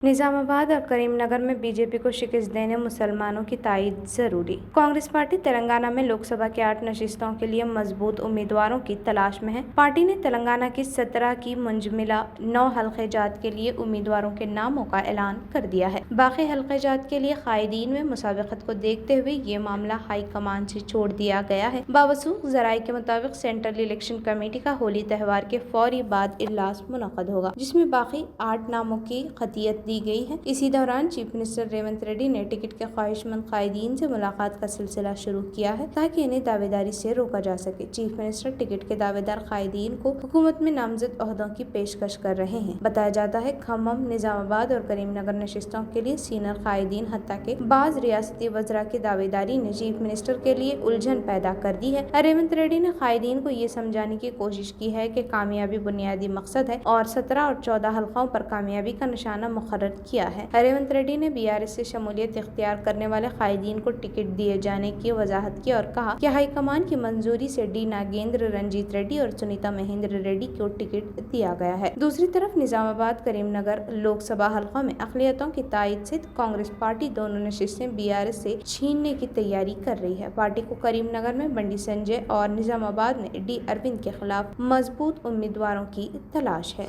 निजामाबाद और करीम नगर में बीजेपी को शिकस्त देने मुसलमानों की ताईद जरूरी। कांग्रेस पार्टी तेलंगाना में लोकसभा की 8 नशिस्तों के लिए मजबूत उम्मीदवारों की तलाश में है। पार्टी ने तेलंगाना की 17 की मुंजमिला 9 हल्के जात के लिए उम्मीदवारों के नामों का ऐलान कर दिया है। बाकी हल्के जात के लिए कायदीन में मुसाबकत को देखते हुए ये मामला हाई कमान से छोड़ दिया गया है। बावसूख जराये के मुताबिक सेंट्रल इलेक्शन कमेटी का होली त्यौहार के फौरी बाद इजलास मुनक्कद होगा, जिसमें बाकी 8 नामों की खतियत दी गई है। इसी दौरान चीफ मिनिस्टर रेवंत रेड्डी ने टिकट के ख्वाहिशमंद कायदीन से मुलाकात का सिलसिला शुरू किया है ताकि इन्हें दावेदारी से रोका जा सके। चीफ मिनिस्टर टिकट के दावेदार कायदीन को हुकूमत में नामजद ओहदों की पेशकश कर रहे हैं। बताया जाता है खम्मम, निजामाबाद और करीम नगर नशिस्तों के लिए सीनियर कायदीन हत्ता के बाज रियासती वज़रा की दावेदारी ने चीफ मिनिस्टर के लिए उलझन पैदा कर दी है। रेवंत रेड्डी ने कायदीन को ये समझाने की कोशिश की है कि कामयाबी बुनियादी मकसद है और 17 और 14 हल्कों पर कामयाबी का निशाना मुकर्रर किया है। रेवंत रेड्डी ने बीआरएस से शमूलियत इख्तियार करने वाले कायदीन को टिकट दिए जाने की वजाहत की और कहा कि हाईकमान की मंजूरी से डी नागेंद्र, रंजीत रेड्डी और सुनीता महेंद्र रेड्डी को टिकट दिया गया है। दूसरी तरफ निजामाबाद करीम नगर लोकसभा हल्कों में अक़लियतों की तायद से कांग्रेस पार्टी दोनों नशिस्तें बीआरएस से छीनने की तैयारी कर रही है। पार्टी को करीम नगर में बंडी संजय और निजामाबाद में डी अरविंद के खिलाफ मजबूत उम्मीदवारों की तलाश है।